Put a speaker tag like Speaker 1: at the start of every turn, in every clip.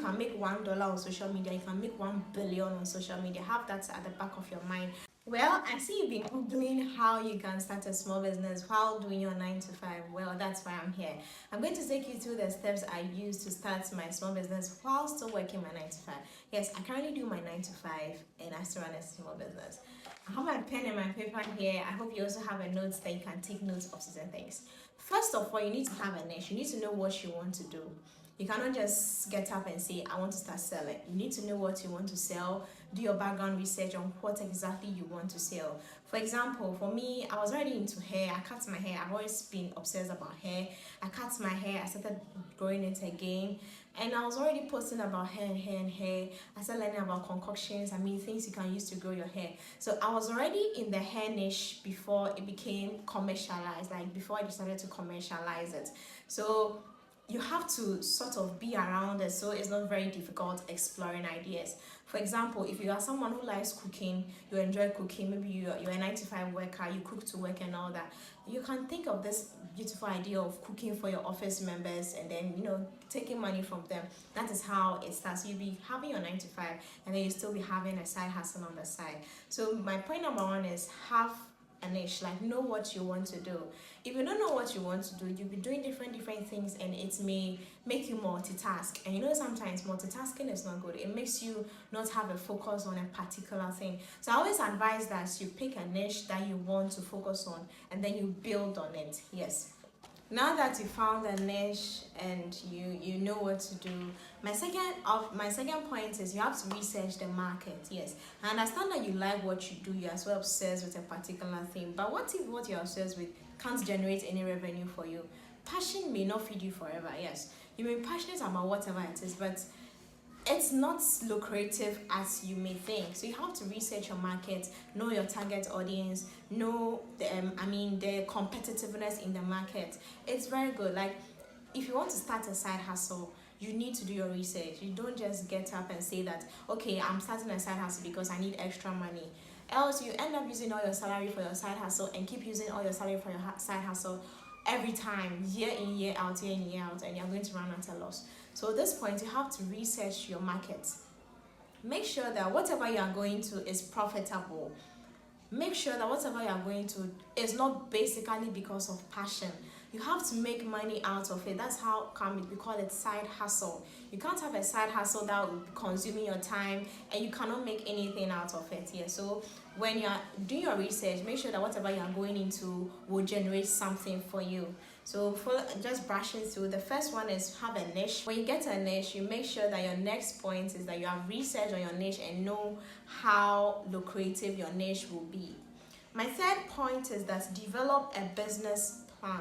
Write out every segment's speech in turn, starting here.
Speaker 1: can make $1 on social media, you can make 1 billion on social media. Have that at the back of your mind. Well, I see you've been googling how you can start a small business while doing your 9 to 5. Well, that's why I'm here. I'm going to take you through the steps I use to start my small business while still working my 9 to 5. Yes, I currently do my 9 to 5 and I still run a small business. I have my pen and my paper here. I hope you also have a notes that you can take notes of certain things. First of all, you need to have a niche. You need to know what you want to do. You cannot just get up and say, I want to start selling. You need to know what you want to sell, do your background research on what exactly you want to sell. For example, for me, I was already into hair. I cut my hair. I've always been obsessed about hair. I cut my hair. I started growing it again. And I was already posting about hair and hair and hair. I started learning about concoctions. I mean, things you can use to grow your hair. So I was already in the hair niche before it became commercialized, like before I decided to commercialize it. So you have to sort of be around it, so it's not very difficult exploring ideas. For example, if you are someone who likes cooking, you enjoy cooking, maybe you're a 9 to 5 worker, you cook to work and all that, you can think of this beautiful idea of cooking for your office members and then, you know, taking money from them. That is how it starts. You'll be having your 9 to 5 and then you still be having a side hustle on the side. So my point number one is have a niche, like know what you want to do. If you don't know what you want to do, you'll be doing different things and it may make you multitask. And you know, sometimes multitasking is not good. It makes you not have a focus on a particular thing. So I always advise that you pick a niche that you want to focus on and then you build on it. Yes. Now that you found a niche and you know what to do, my second point is you have to research the market. Yes, I understand that you like what you do, you're as well obsessed with a particular thing, but what if what you're obsessed with can't generate any revenue for you? Passion may not feed you forever. Yes, you may be passionate about whatever it is, but it's not lucrative as you may think. So you have to research your market, know your target audience, know the competitiveness in the market. It's very good. Like if you want to start a side hustle, you need to do your research. You don't just get up and say that, okay, I'm starting a side hustle because I need extra money. Else you end up using all your salary for your side hustle and keep using all your salary for your side hustle every time, year in, year out, and you're going to run at a loss. So at this point, you have to research your market. Make sure that whatever you are going to is profitable. Make sure that whatever you are going to is not basically because of passion. You have to make money out of it. That's how come we call it side hustle. You can't have a side hustle that will be consuming your time and you cannot make anything out of it. Yeah. So when you are doing your research, make sure that whatever you are going into will generate something for you. So for just brushing through, the first one is have a niche. When you get a niche, you make sure that your next point is that you have research on your niche and know how lucrative your niche will be. My third point is that develop a business plan.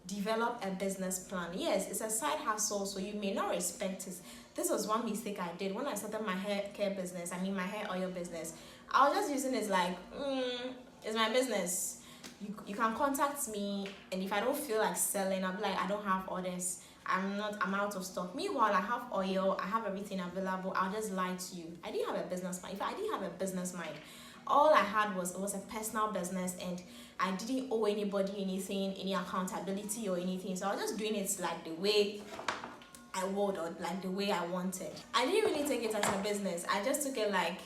Speaker 1: Develop a business plan. Yes, it's a side hustle, so you may not respect it. This was one mistake I did when I started my hair care business. I mean my hair oil business. I was just using it like, it's my business. You can contact me, and if I don't feel like selling, I'm like, I don't have orders. I'm out of stock. Meanwhile, I have oil, I have everything available. I'll just lie to you. I didn't have a business mind. If I didn't have a business mind, all I had was a personal business and I didn't owe anybody anything, any accountability or anything. So I was just doing it like the way I would or like the way I wanted. I didn't really take it as a business. I just took it like,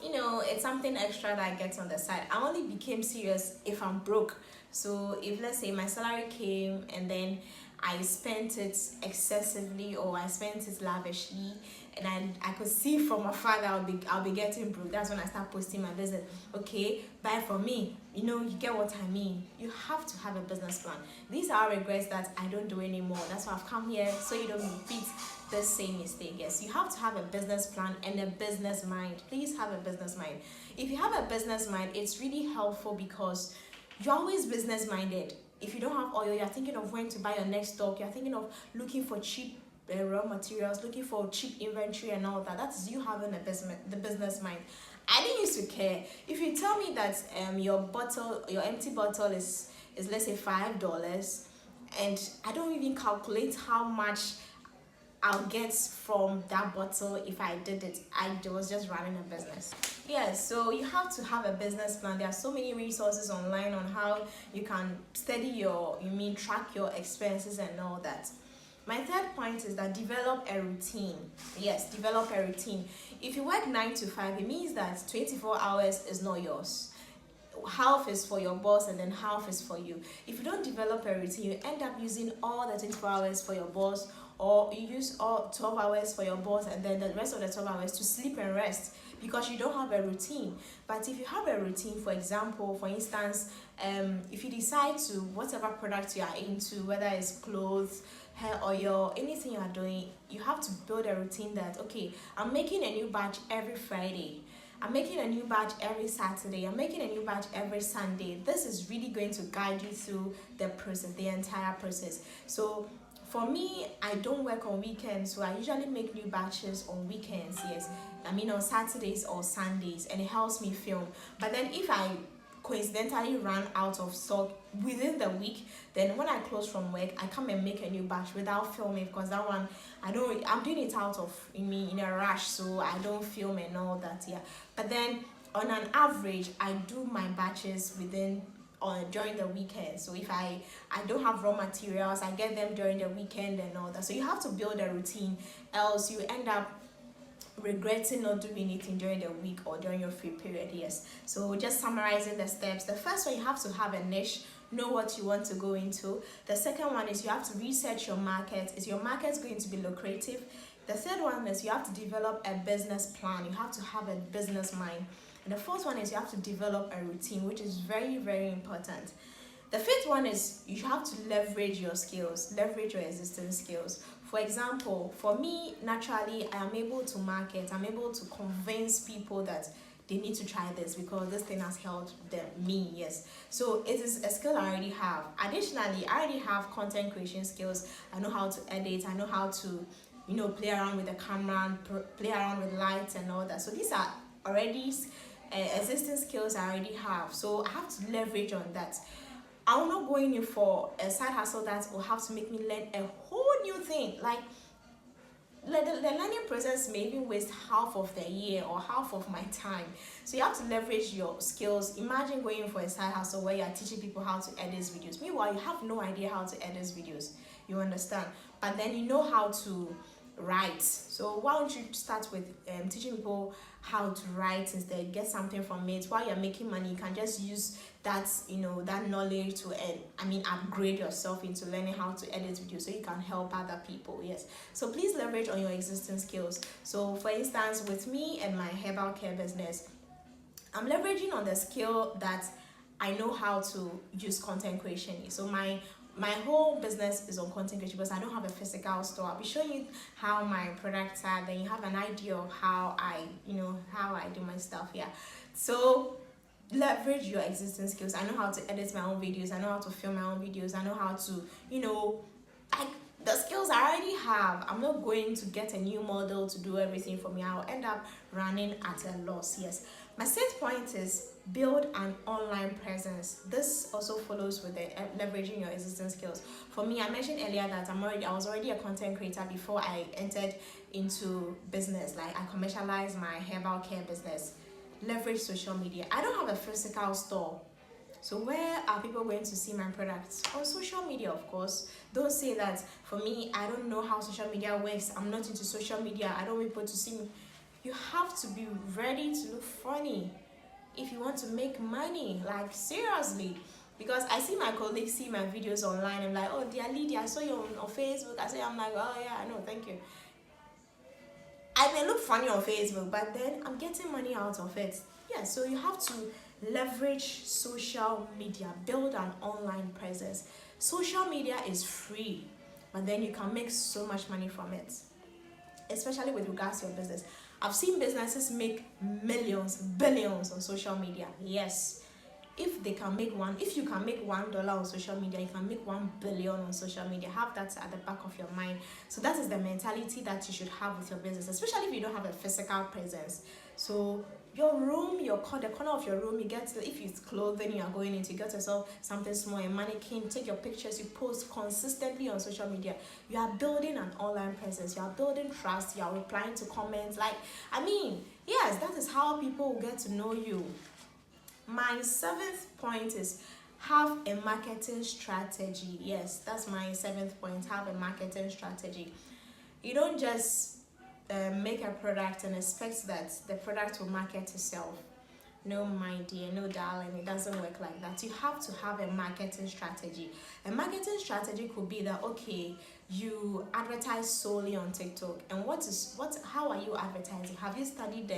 Speaker 1: you know, it's something extra that I get on the side. I only became serious if I'm broke. So if let's say my salary came and then I spent it excessively or I spent it lavishly and I could see from afar that I'll be getting broke. That's when I start posting my business. Okay, buy from me. You know, you get what I mean. You have to have a business plan. These are regrets that I don't do anymore. That's why I've come here so you don't repeat the same mistake. Yes, you have to have a business plan and a business mind. Please have a business mind. If you have a business mind, it's really helpful because you're always business minded. If you don't have oil, you're thinking of when to buy your next stock. You're thinking of looking for cheap raw materials, looking for cheap inventory and all that. That's you having the business mind. I didn't used to care. If you tell me that your empty bottle is let's say $5, and I don't even calculate how much I'll get from that bottle if I did it. I was just running a business. Yes, so you have to have a business plan. There are so many resources online on how you can track your expenses and all that. My third point is that develop a routine. Yes, develop a routine. If you work 9 to 5, it means that 24 hours is not yours. Half is for your boss and then half is for you. If you don't develop a routine, you end up using all the 24 hours for your boss, or you use all 12 hours for your boss and then the rest of the 12 hours to sleep and rest because you don't have a routine. But if you have a routine, for example, for instance, if you decide to, whatever product you are into, whether it's clothes, hair oil, anything you are doing, you have to build a routine that, okay, I'm making a new batch every Friday, I'm making a new batch every Saturday, I'm making a new batch every Sunday. This is really going to guide you through the process, the entire process. So for me, I don't work on weekends, so I usually make new batches on weekends, yes. I mean on Saturdays or Sundays, and it helps me film. But then if I coincidentally run out of stock within the week, then when I close from work, I come and make a new batch without filming, because that one I'm doing it out of in a rush, so I don't film and all that, yeah. But then on an average, I do my batches within during the weekend. So if I don't have raw materials, I get them during the weekend and all that. So you have to build a routine, else you end up regretting not doing anything during the week or during your free period. Yes, so just summarizing the steps. The first one, you have to have a niche, know what you want to go into. The second one is you have to research your market. Is your market going to be lucrative? The third one is you have to develop a business plan. You have to have a business mind. And the fourth one is you have to develop a routine, which is very, very important. The fifth one is you have to leverage your skills, leverage your existing skills. For example, for me, naturally, I am able to market, I'm able to convince people that they need to try this because this thing has helped me, yes. So it is a skill I already have. Additionally, I already have content creation skills. I know how to edit, I know how to, play around with the camera, play around with lights and all that. So these are already existing skills I already have. So I have to leverage on that. I'm not going in for a side hustle that will have to make me learn a whole new thing. Like the learning process may even waste half of the year or half of my time. So you have to leverage your skills. Imagine going for a side hustle where you are teaching people how to edit videos. Meanwhile, you have no idea how to edit videos. You understand? But then you know how to write. So why don't you start with teaching people how to write instead? Get something from it. While you're making money, you can just use that that knowledge to upgrade yourself into learning how to edit videos so you can help other people. Yes, so please leverage on your existing skills. So for instance, with me and my herbal care business, I'm leveraging on the skill that I know how to use content creation. So my whole business is on content creation because I don't have a physical store. I'll be showing you how my products are, then you have an idea of how I do my stuff. Yeah, so leverage your existing skills. I know how to edit my own videos, I know how to film my own videos, I know how to like the skills I already have. I'm not going to get a new model to do everything for me. I'll end up running at a loss. Yes, my sixth point is build an online presence. This also follows with the leveraging your existing skills. For me, I mentioned earlier that I was already a content creator before I entered into business. Like I commercialized my herbal care business. Leverage social media. I don't have a physical store, so where are people going to see my products? On social media, of course. Don't say that for me, I don't know how social media works, I'm not into social media, I don't want people to see me. You have to be ready to look funny if you want to make money, like seriously. Because I see my colleagues see my videos online, I'm like, oh dear Lydia, I saw you on Facebook. I'm like, oh yeah, I know, thank you. I may look funny on Facebook, but then I'm getting money out of it. Yeah, so you have to leverage social media, build an online presence. Social media is free, but then you can make so much money from it, especially with regards to your business. I've seen businesses make millions, billions on social media. Yes. If you can make $1 on social media, you can make 1 billion on social media. Have that at the back of your mind. So that is the mentality that you should have with your business, especially if you don't have a physical presence. So your room, the corner of your room, if it's clothing you are going into, you get yourself something small, a mannequin, take your pictures, you post consistently on social media. You are building an online presence, you are building trust, you are replying to comments. Yes, that is how people will get to know you. My seventh point is Have a marketing strategy. Yes, that's my 7th point. Have a marketing strategy. You don't just make a product and expect that the product will market itself. No, my dear, no, darling, it doesn't work like that. You have to have a marketing strategy. A marketing strategy could be that, okay, you advertise solely on TikTok, and how are you advertising? Have you studied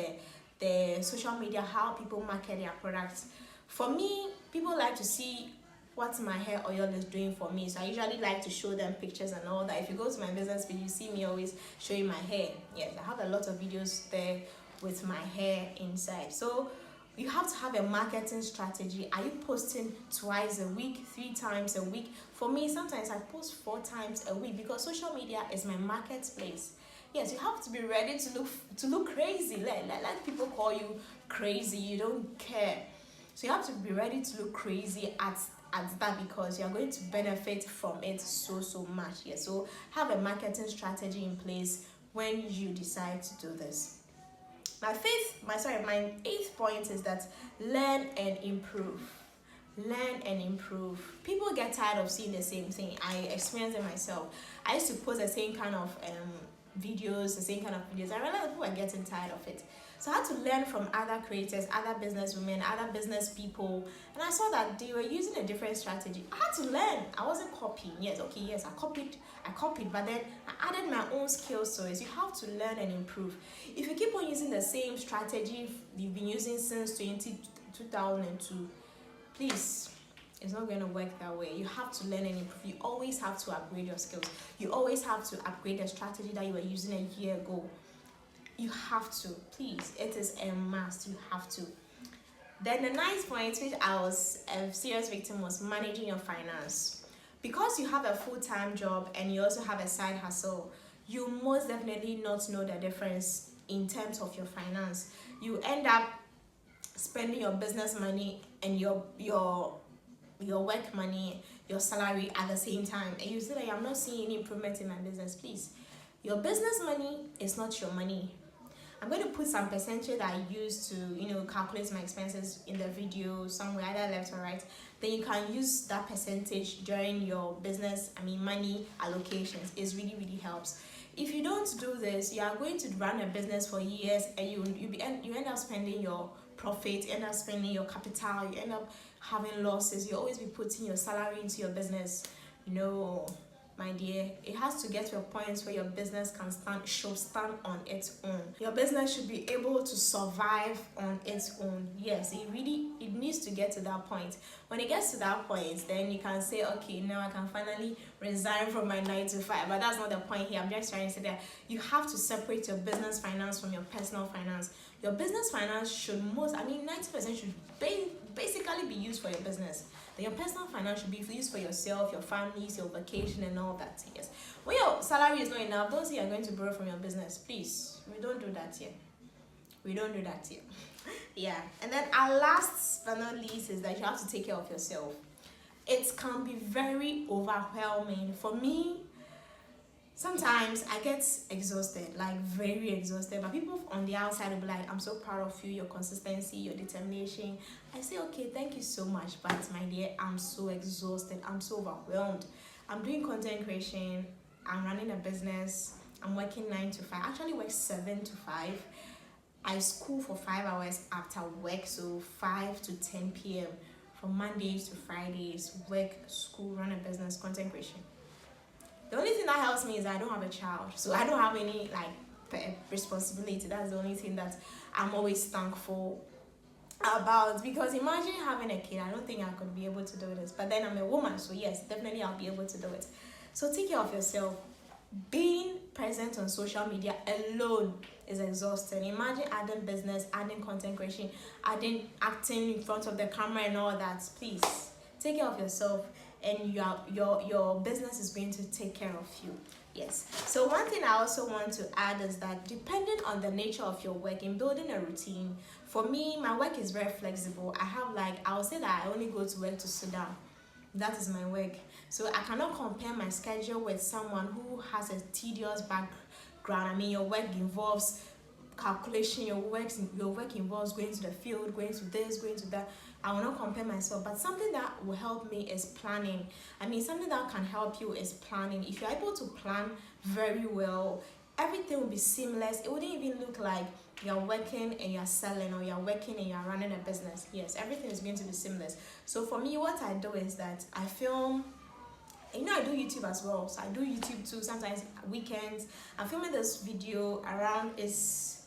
Speaker 1: the social media, how people market their products? For me, people like to see what my hair oil is doing for me, so I usually like to show them pictures and all that. If you go to my business page, you see me always showing my hair. Yes, I have a lot of videos there with my hair inside. So you have to have a marketing strategy. Are you posting twice a week, 3 times a week? For me, sometimes I post 4 times a week because social media is my marketplace. Yes, you have to be ready to look crazy. Let people call you crazy. You don't care. So you have to be ready to look crazy at that, because you're going to benefit from it so much. Yes, so have a marketing strategy in place when you decide to do this. My 8th point is that learn and improve. Learn and improve. People get tired of seeing the same thing. I experienced it myself. I used to post the same kind of videos. I realized people are getting tired of it. So I had to learn from other creators, other business women, other business people, and I saw that they were using a different strategy. I had to learn. I wasn't copying. Yes, I copied, but then I added my own skills to it. You have to learn and improve. If you keep on using the same strategy you've been using since 2002, please, it's not going to work that way. You have to learn and improve. You always have to upgrade your skills. You always have to upgrade the strategy that you were using a year ago. You have to, please. It is a must. You have to. Then the 9th point, which I was a serious victim, was managing your finance. Because you have a full-time job and you also have a side hustle, you most definitely not know the difference in terms of your finance. You end up spending your business money and your work money, your salary at the same time, and you say that I'm not seeing any improvement in my business. Please, your business money is not your money. I'm going to put some percentage that I use to calculate my expenses in the video somewhere, either left or right. Then you can use that percentage during your business money allocations. It really helps. If you don't do this, you are going to run a business for years and you end up spending your profit, you end up spending your capital, you end up having losses. You always be putting your salary into your business. No, my dear, it has to get to a point where your business should stand on its own. Your business should be able to survive on its own. Yes, it needs to get to that point. When it gets to that point, then you can say, okay, now I can finally resign from my 9 to 5. But that's not the point here. I'm just trying to say that you have to separate your business finance from your personal finance. Your business finance should 90% should basically be used for your business. Then your personal finance should be used for yourself, your families, your vacation, and all that. Yes. When your salary is not enough, don't say you're going to borrow from your business. Please, we don't do that here. Yeah. And then our last but not least is that you have to take care of yourself. It can be very overwhelming. For me, sometimes I get exhausted, like very exhausted. But people on the outside will be like, I'm so proud of you, your consistency, your determination. I say, okay, thank you so much. But my dear, I'm so exhausted. I'm so overwhelmed. I'm doing content creation. I'm running a business. I'm working 9 to 5. I actually work 7 to 5. I school for 5 hours after work. So 5 to 10 p.m. from Mondays to Fridays. Work, school, run a business, content creation. The only thing that helps me is that I don't have a child, so I don't have any responsibility. That's the only thing that I'm always thankful about, because imagine having a kid. I don't think I could be able to do this, but then I'm a woman, so yes, definitely I'll be able to do it. So take care of yourself. Being present on social media alone is exhausting. Imagine adding business, adding content creation, adding acting in front of the camera and all that. Please take care of yourself, and your business is going to take care of you. Yes. So one thing I also want to add is that depending on the nature of your work, in building a routine, for me, my work is very flexible. I would say that I only go to work to sit down. That is my work. So I cannot compare my schedule with someone who has a tedious background. Your work involves calculation. Your work involves going to the field, going to this, going to that. I will not compare myself, but something that will help me is planning. I mean, something that can help you is planning. If you're able to plan very well, everything will be seamless. It wouldn't even look like you're working and you're selling, or you're working and you're running a business. Yes, everything is going to be seamless. So for me, what I do is that I film. I do YouTube as well, so I do YouTube too, sometimes weekends. I'm filming this video around, it's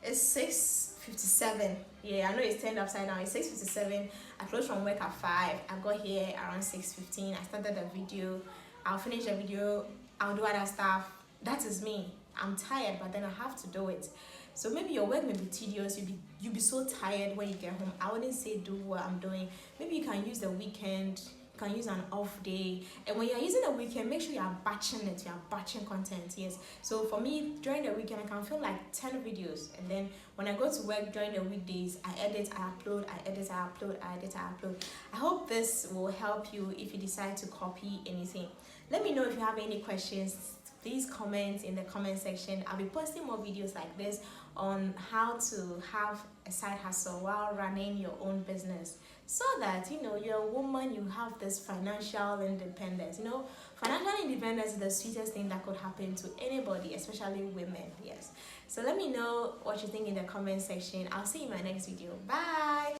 Speaker 1: 6:57. Yeah, I know it's turned upside down. It's 6:57. I closed from work at 5. I got here around 6:15. I started the video. I'll finish the video. I'll do other stuff. That is me. I'm tired, but then I have to do it. So maybe your work may be tedious. You'll be so tired when you get home. I wouldn't say do what I'm doing. Maybe you can use the weekend. You can use an off day, and when you're using the weekend, make sure you're batching it. You're batching content. Yes. So for me, during the weekend, I can film like 10 videos, and then when I go to work during the weekdays, I edit, I upload, I edit, I upload, I edit, I upload. I hope this will help you if you decide to copy anything. Let me know if you have any questions. Please comment in the comment section. I'll be posting more videos like this on how to have a side hustle while running your own business, so that you're a woman, you have this financial independence. Financial independence is the sweetest thing that could happen to anybody, especially women. Yes. So let me know what you think in the comment section. I'll see you in my next video. Bye.